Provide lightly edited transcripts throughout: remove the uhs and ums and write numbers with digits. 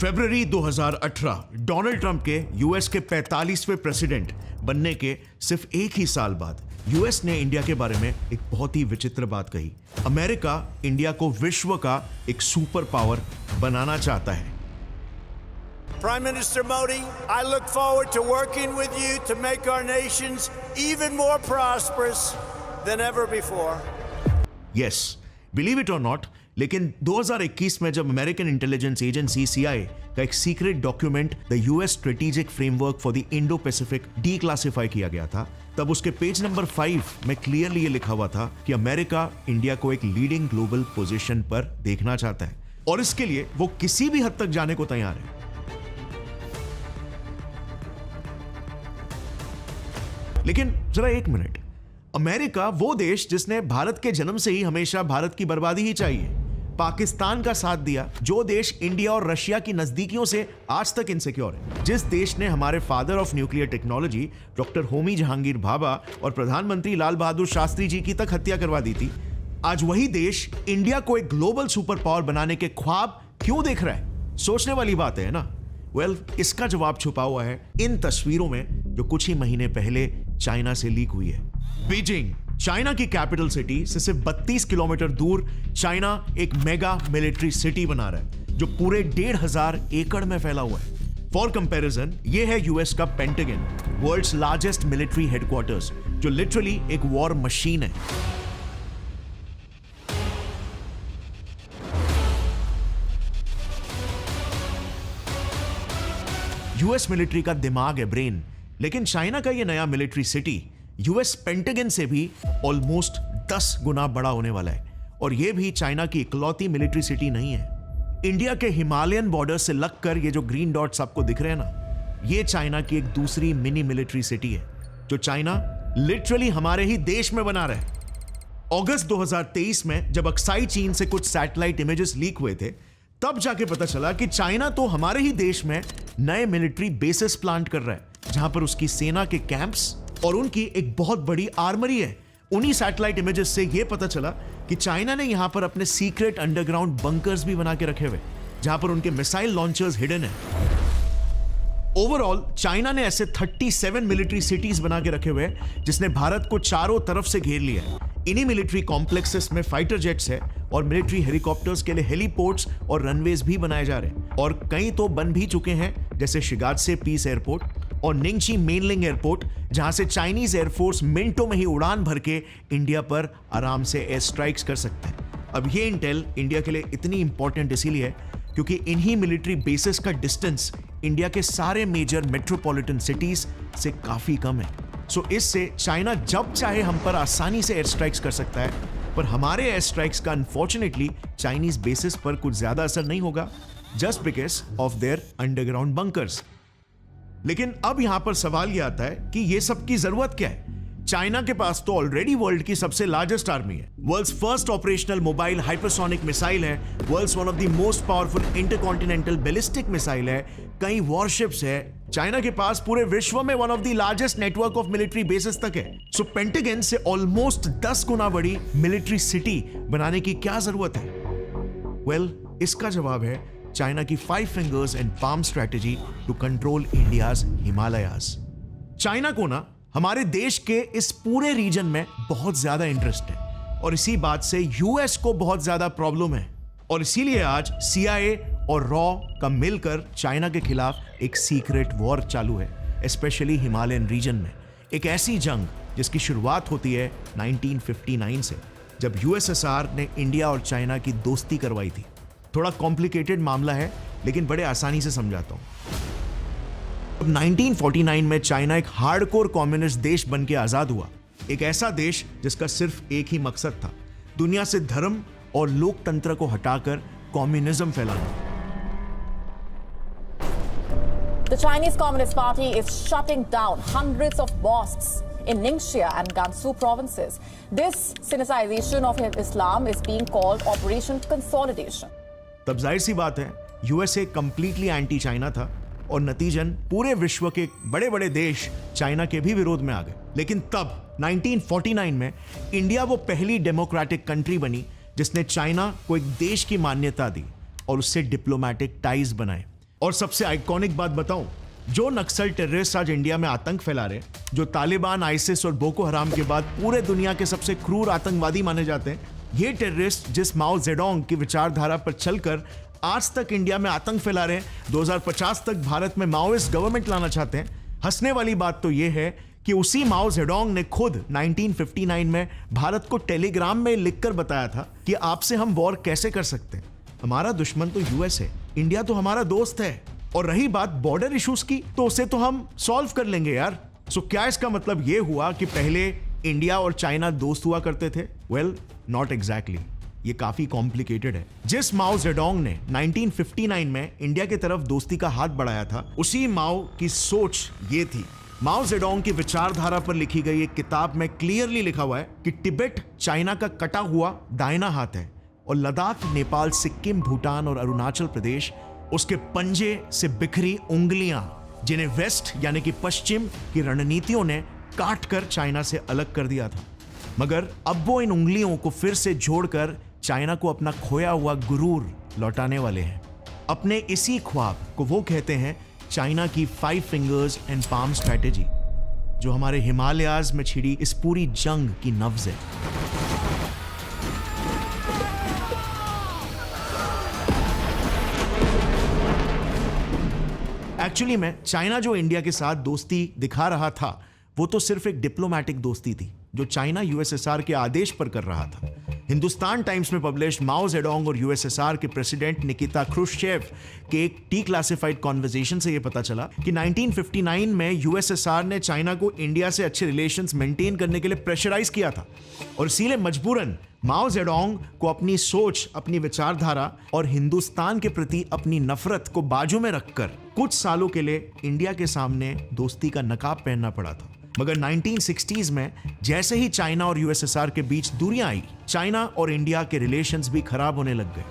फरवरी 2018 Donald Trump के US के 45वें president बनने के सिर्फ एक ही साल बाद यूएस ने इंडिया के बारे में एक बहुत ही विचित्र बात कही। अमेरिका इंडिया को विश्व का एक सुपर पावर बनाना चाहता है। Prime Minister Modi, I look forward to working with you to make our nations even more prosperous than ever before. Yes, believe it or not, लेकिन 2021 में जब अमेरिकन इंटेलिजेंस एजेंसी CIA का एक secret document the US strategic framework for the Indo Pacific declassify किया गया था, तब उसके पेज नंबर 5 में क्लियरली ये लिखा हुआ था कि अमेरिका इंडिया को एक लीडिंग ग्लोबल पोजीशन पर देखना चाहता है और इसके लिए वो किसी भी हद तक जाने को तैयार है। लेकिन जरा एक मिनट, अमेरिका वो देश जिसने भारत के जन्म से ही हमेशा भारत की बर्बादी ही चाहिए, पाकिस्तान का साथ दिया, जो देश इंडिया और रशिया की नजदीकियों से आज तक इनसिक्योर है, जिस देश ने हमारे father of nuclear technology doctor Homi Jahangir Bhabha और प्रधानमंत्री लाल बहादुर शास्त्री जी की तक हत्या करवा दी थी, आज वही देश इंडिया को एक ग्लोबल सुपर पावर बनाने के ख्वाब क्यों देख रहा है? सोचने वाली बात है ना। इसका जवाब छुपा हुआ है इन तस्वीरों में जो कुछ ही महीने पहले चाइना से लीक हुई है। बीजिंग, चाइना की कैपिटल सिटी से सिर्फ 32 किलोमीटर दूर चाइना एक मेगा मिलिट्री सिटी बना रहा है जो पूरे 1,500 एकड़ में फैला हुआ है। फॉर कंपैरिजन, ये है यूएस का Pentagon, world's largest military headquarters, जो लिटरली एक वॉर मशीन है। यूएस मिलिट्री का दिमाग है, ब्रेन, लेकिन चाइना का ये नया मिलिट्री सिटी यूएस पेंटागन से भी ऑलमोस्ट 10 गुना बड़ा होने वाला है और ये भी चाइना की इकलौती मिलिट्री सिटी नहीं है। इंडिया के हिमालयन बॉर्डर से लगकर ये जो ग्रीन डॉट्स आपको दिख रहे हैं ना, ये चाइना की एक दूसरी मिनी मिलिट्री सिटी है जो चाइना लिटरली हमारे ही देश में बना रहा है। अगस्त 2023 में जब अक्साई चीन से कुछ सैटेलाइट इमेजेस लीक हुए थे, तब जाके पता चला कि चाइना तो हमारे ही देश में नए मिलिट्री बेसिस प्लांट कर रहा है जहां पर उसकी सेना के कैंप्स और उनकी एक बहुत बड़ी आर्मरी है। उन्हीं सैटेलाइट इमेजेस से यह पता चला कि चाइना ने यहां पर अपने सीक्रेट अंडरग्राउंड बंकर्स भी बना के रखे हुए जहां पर उनके मिसाइल लॉन्चर्स हिडन है। ओवरऑल चाइना ने ऐसे 37 मिलिट्री सिटीज बना के रखे हुए हैं जिसने भारत को चारों तरफ से घेर लिया है। इन्हीं मिलिट्री कॉम्प्लेक्सेस में फाइटर जेट्स है और मिलिट्री हेलीकॉप्टर्स के लिए हेलीपोर्ट्स और रनवेज भी बनाए जा रहे हैं और कई तो बन भी चुके हैं, जैसे शिगात्से पीस एयरपोर्ट और निंगची मेनलिंग एयरपोर्ट, जहां से चाइनीज एयरफोर्स मिनटों में ही उड़ान भर के इंडिया पर आराम से एयर स्ट्राइक्स कर सकते हैं। अब ये इंटेल इंडिया के लिए इतनी इंपॉर्टेंट इसीलिए है क्योंकि इन्हीं मिलिट्री बेसिस का डिस्टेंस इंडिया के सारे मेजर मेट्रोपॉलिटन सिटीज से काफी कम है। सो इससे चाइना जब चाहे हम पर आसानी से एयर स्ट्राइक्स कर सकता है, पर हमारे एयर स्ट्राइक्स का अनफॉर्चुनेटली चाइनीज बेसिस पर कुछ ज्यादा असर नहीं होगा, just because of their underground bunkers. लेकिन अब यहां पर सवाल यह आता है कि यह सब की जरूरत क्या है? चाइना के पास तो ऑलरेडी वर्ल्ड की सबसे लार्जेस्ट आर्मी है, world's first operational mobile hypersonic missile है, world's one of the most powerful intercontinental ballistic missile है, कई वॉरशिप्स है। चाइना के पास पूरे विश्व में one of the largest network of military bases तक है। सो पेंटागन से ऑलमोस्ट 10 गुना बड़ी मिलिट्री सिटी बनाने की क्या जरूरत है? इसका जवाब है चाइना की 5 fingers and palm strategy to control India's Himalayas. China को ना हमारे देश के इस पूरे रीजन में बहुत ज्यादा इंटरेस्ट है और इसी बात से यूएस को बहुत ज्यादा प्रॉब्लम है और इसीलिए आज CIA और रॉ का मिलकर चाइना के खिलाफ एक सीक्रेट वॉर चालू है, स्पेशली हिमालयन रीजन में। एक ऐसी जंग जिसकी शुरुआत होती है 1959 से, जब USSR ने इंडिया और चाइना की दोस्ती करवाई थी। थोड़ा कॉम्प्लिकेटेड मामला है लेकिन बड़े आसानी से समझाता हूं। 1949 में चाइना एक हार्डकोर कम्युनिस्ट देश बन के आजाद हुआ, एक ऐसा देश जिसका सिर्फ एक ही मकसद था, दुनिया से धर्म और लोकतंत्र को हटाकर कम्युनिज्म फैलाना। The Chinese Communist Party is shutting down hundreds of mosques in Ningxia and Gansu provinces. This Sinicization of Islam is being called Operation Consolidation. तब जाहिर सी बात है यूएसए कंप्लीटली एंटी चाइना था और नतीजन पूरे विश्व के बड़े बड़े देश चाइना के भी विरोध में आ गए। लेकिन तब 1949 में इंडिया वो पहली डेमोक्रेटिक कंट्री बनी जिसने चाइना को एक देश की मान्यता दी और उससे डिप्लोमेटिक टाइज बनाए। और सबसे आइकॉनिक बात बताऊं, जो नक्सल टेररिस्ट आज इंडिया में आतंक फैला रहे, जो तालिबान, आईसिस और बोको हराम के बाद पूरे दुनिया के सबसे क्रूर आतंकवादी माने जाते हैं, ये टेररिस्ट जिस माओ जेडोंग की विचारधारा पर चलकर आज तक इंडिया में आतंक फैला रहे हैं, 2050 तक भारत में माओइस्ट गवर्नमेंट लाना चाहते हैं। हंसने वाली बात तो यह है कि उसी माओ जेडोंग ने खुद 1959 में भारत को टेलीग्राम में लिखकर बताया था कि आपसे हम वॉर कैसे कर सकते हैं, हमारा दुश्मन तो यूएस है, इंडिया तो हमारा दोस्त है। और रही बात बॉर्डर इश्यूज की, तो उसे तो हम सॉल्व कर लेंगे यार। सो क्या इसका मतलब यह हुआ कि पहले इंडिया और चाइना दोस्त हुआ करते थे? Well, not exactly. ये काफी कॉम्प्लिकेटेड है। जिस माओ जेडोंग ने 1959 में इंडिया की तरफ दोस्ती का हाथ बढ़ाया था, उसी माओ की सोच ये थी। माओ जेडोंग की विचारधारा पर लिखी गई एक किताब में क्लियरली लिखा हुआ है कि तिब्बत चाइना का कटा हुआ दाहिना हाथ है और लद्दाख, नेपाल, सिक्किम, भूटान और अरुणाचल प्रदेश उसके पंजे से बिखरी उंगलियां, जिन्हें वेस्ट यानी कि पश्चिम की रणनीतियों ने काट कर चाइना से अलग कर दिया था। मगर अब वो इन उंगलियों को फिर से जोड़कर चाइना को अपना खोया हुआ गुरूर लौटाने वाले हैं। अपने इसी ख्वाब को वो कहते हैं चाइना की 5 फिंगर्स एंड पाम स्ट्रैटेजी, जो हमारे हिमालयाज में छिड़ी इस पूरी जंग की नब्ज है। एक्चुअली में चाइना जो इंडिया के साथ दोस्ती दिखा रहा था, वो तो सिर्फ एक डिप्लोमैटिक दोस्ती थी जो चाइना यूएसएसआर के आदेश पर कर रहा था। हिंदुस्तान टाइम्स में पब्लिश माओ जेडोंग और यूएसएसआर के प्रेसिडेंट निकिता ख्रुश्चेव के एक डी-क्लासिफाइड कॉन्वर्सेशन से यह पता चला कि 1959 में यूएसएसआर ने चाइना को इंडिया से अच्छे रिलेशंस मेंटेन करने के लिए प्रेशराइज किया था और इसीलिए मजबूरन माओ जेडोंग को अपनी सोच, अपनी विचारधारा और हिंदुस्तान के प्रति अपनी नफरत को बाजू में रखकर कुछ सालों के लिए इंडिया के सामने दोस्ती का नकाब पहनना पड़ा था। मगर 1960s में जैसे ही चाइना और यूएसएसआर के बीच दूरियां आई, चाइना और इंडिया के रिलेशंस भी खराब होने लग गए।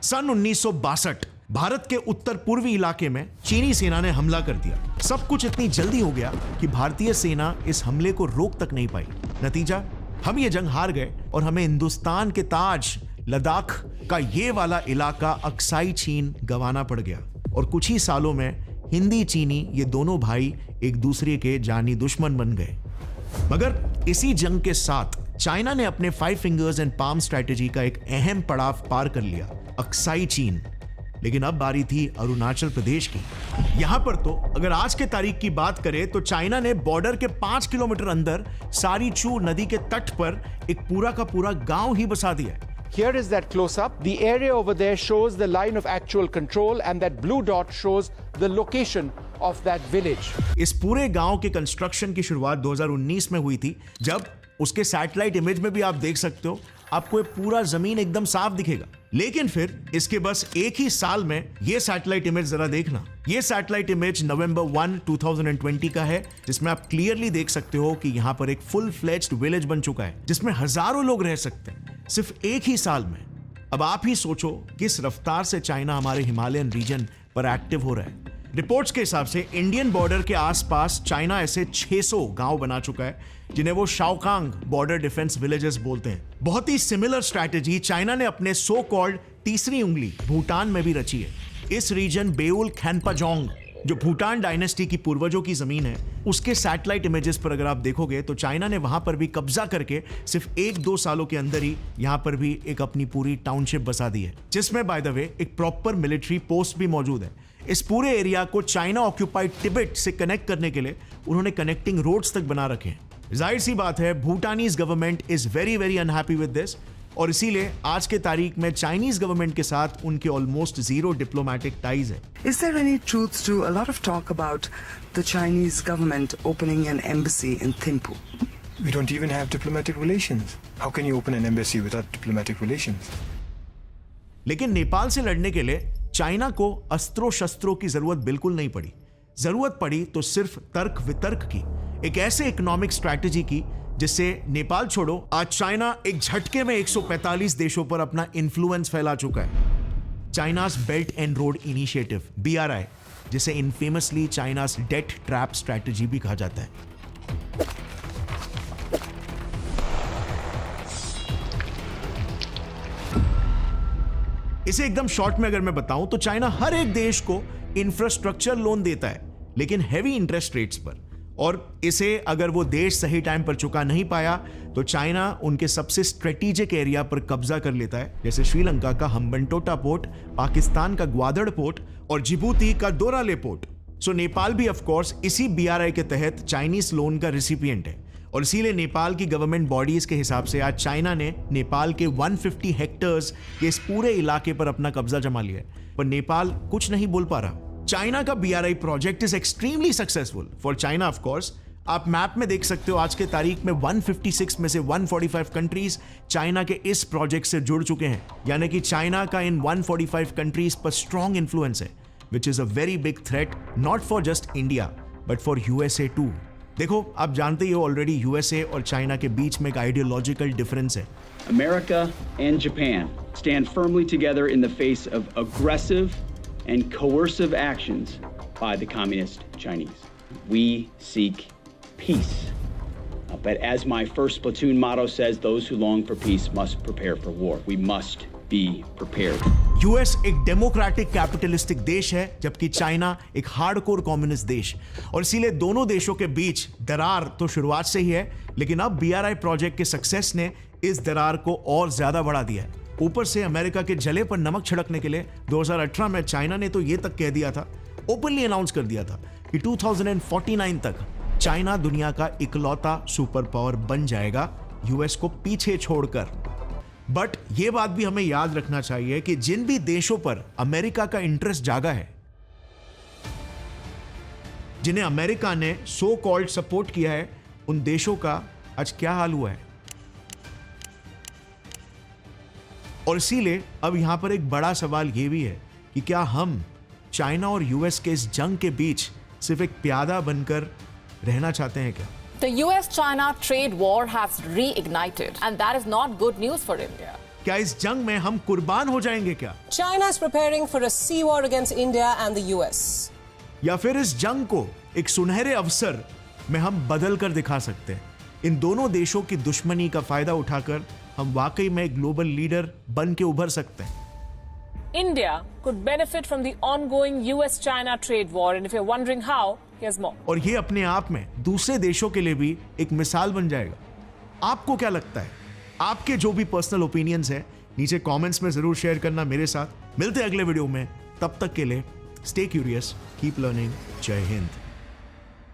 सन 1962 भारत के उत्तर पूर्वी इलाके में चीनी सेना ने हमला कर दिया। सब कुछ इतनी जल्दी हो गया कि भारतीय सेना इस हमले को रोक तक नहीं पाई। नतीजा, हम ये जंग हार गए और हमें हिंदुस्तान के ताज लद्दाख का ये वाला इलाका अक्साई चीन गंवाना पड़ गया और कुछ ही सालों में हिंदी चीनी ये दोनों भाई एक दूसरे के जानी दुश्मन बन गए। मगर इसी जंग के साथ चाइना ने अपने 5 फिंगर्स एंड पाम स्ट्रैटेजी का एक अहम पड़ाव पार कर लिया, अक्साई चीन। लेकिन अब बारी थी अरुणाचल प्रदेश की। यहां पर तो अगर आज के तारीख की बात करें तो चाइना ने बॉर्डर के 5 किलोमीटर अंदर सारी चू नदी के तट पर एक पूरा का पूरा गांव ही बसा दिया है। Here is that close-up. The area over there shows the line of actual control and that blue dot shows the location of that village. इस पूरे गांव के कंस्ट्रक्शन की शुरुआत 2019 में हुई थी, जब उसके सैटेलाइट इमेज में भी आप देख सकते हो, आपको ये पूरा जमीन एकदम साफ दिखेगा। लेकिन फिर इसके बस एक ही साल में ये सैटेलाइट इमेज जरा देखना। ये सैटेलाइट इमेज नवंबर 1, 2020 का है, जिसमें आप क्लियरली देख सकते हो कि यहाँ पर एक फुल फ्लेज्ड विलेज बन चुका है जिसमें हजारों लोग रह सकते हैं सिर्फ एक ही साल में। अब आप ही सोचो किस रफ्तार से चाइना हमारे हिमालयन रीजन पर एक्टिव हो रहा है। रिपोर्ट्स के हिसाब से इंडियन बॉर्डर के आसपास चाइना ऐसे 600 गांव बना चुका है जिन्हें वो शाओकांग बॉर्डर डिफेंस विलेजेस बोलते हैं। बहुत ही सिमिलर स्ट्रैटेजी चाइना ने अपने सो कॉल्ड तीसरी उंगली भूटान में भी रची है। इस रीजन बेउल खैनपाजोंग, जो भूटान डायनेस्टी की पूर्वजों की जमीन है, उसके सैटेलाइट इमेजेस पर अगर आप देखोगे तो चाइना ने वहां पर भी कब्जा करके सिर्फ 1-2 सालों के अंदर ही यहां पर भी एक अपनी पूरी टाउनशिप बसा दी है, जिसमें बाय द वे एक प्रॉपर मिलिट्री पोस्ट भी मौजूद है। इस पूरे एरिया को चाइना ऑक्यूपाइड तिब्बत से कनेक्ट करने के लिए उन्होंने कनेक्टिंग रोड्स तक बना रखे हैं। जाहिर सी बात है, भूटानीज government is very very unhappy with this और इसीलिए आज के तारीख में चाइनीज गवर्नमेंट के साथ उनके ऑलमोस्ट जीरो डिप्लोमेटिक टाइज है। Is there any truth to a lot of talk about the Chinese government opening an embassy in Thimphu? We don't even have diplomatic relations. How can you open an embassy without diplomatic relations? लेकिन नेपाल से लड़ने के लिए China को अस्त्रों शस्त्रों की जरूरत बिल्कुल नहीं पड़ी। जरूरत पड़ी तो सिर्फ तर्क वितर्क की, एक ऐसे इकोनॉमिक स्ट्रैटेजी की जिससे नेपाल छोड़ो, आज चाइना एक झटके में 145 देशों पर अपना इन्फ्लुएंस फैला चुका है। China's belt and road initiative BRI, जिसे इनफेमसली चाइनाज डेट ट्रैप स्ट्रैटेजी भी कहा जाता है। इसे एकदम शॉर्ट में अगर मैं बताऊं तो चाइना हर एक देश को इंफ्रास्ट्रक्चर लोन देता है, लेकिन हैवी इंटरेस्ट रेट्स पर, और इसे अगर वो देश सही टाइम पर चुका नहीं पाया तो चाइना उनके सबसे स्ट्रेटेजिक एरिया पर कब्जा कर लेता है, जैसे श्रीलंका का हम्बनटोटा पोर्ट, पाकिस्तान का ग्वादड़ पोर्ट और जिबूती का दोराले पोर्ट। सो नेपाल भी ऑफ कोर्स इसी BRI के तहत चाइनीज लोन का रिसिपिएंट है, और इसीलिए नेपाल की गवर्नमेंट बॉडीज के हिसाब से आज चाइना ने नेपाल के 150 हेक्टर्स के इस पूरे इलाके पर अपना कब्जा जमा लिया है, पर नेपाल कुछ नहीं बोल पा रहा। चाइना का BRI project is extremely successful for China of course. आप मैप में देख सकते हो आज के तारीख में 156 में से 145 कंट्रीज चाइना के इस प्रोजेक्ट से जुड़ चुके हैं, यानी कि चाइना का इन 145 कंट्रीज पर स्ट्रॉन्ग इन्फ्लुएंस है, which is a very big threat not for just India but for USA too. देखो, आप जानते ही हो ऑलरेडी USA और चाइना के बीच में एक आइडियोलॉजिकल डिफरेंस है। America and Japan stand firmly together in the face of aggressive and coercive actions by the communist Chinese. We seek peace. But as my first platoon motto says, those who long for peace must prepare for war. We must be prepared. US एक democratic capitalistic देश है, जबकि China एक hardcore communist देश, और इसीलिए दोनों देशों के बीच दरार तो शुरुआत से ही है, लेकिन अब BRI प्रोजेक्ट के सक्सेस ने इस दरार को और ज्यादा बढ़ा दिया है। ऊपर से अमेरिका के जले पर नमक छिड़कने के लिए 2018 में चाइना ने तो ये तक कह दिया था, ओपनली अनाउंस कर दिया था कि 2049 तक चाइना दुनिया का इकलौता सुपर पावर बन जाएगा, US को पीछे छोड़कर। बट ये बात भी हमें याद रखना चाहिए कि जिन भी देशों पर अमेरिका का इंटरेस्ट जागा है, जिन्हें अमेरिका ने सो कॉल्ड सपोर्ट किया है, उन देशों का आज क्या हाल हुआ है। और इसीलिए अब यहां पर एक बड़ा सवाल यह भी है कि क्या हम चाइना और US के इस जंग के बीच सिर्फ एक प्यादा बनकर रहना चाहते हैं क्या? The US-China trade war has reignited, and that is not good news for India. क्या इस जंग में हम कुर्बान हो जाएंगे क्या? China is preparing for a sea war against India and the US. या फिर इस जंग को एक सुनहरे अवसर में हम बदल कर दिखा सकते हैं? इन दोनों देशों की दुश्मनी का फायदा उठाकर हम वाकई में एक ग्लोबल लीडर बन के उभर सकते हैं। India could benefit from the ongoing US-China trade war, and if you're wondering how, here's more. और ये अपने आप में दूसरे देशों के लिए भी एक मिसाल बन जाएगा। आपको क्या लगता है? आपके जो भी पर्सनल ओपिनियंस है नीचे कमेंट्स में जरूर शेयर करना मेरे साथ। मिलते हैं अगले वीडियो में, तब तक के लिए स्टे क्यूरियस, कीप लर्निंग। जय हिंद।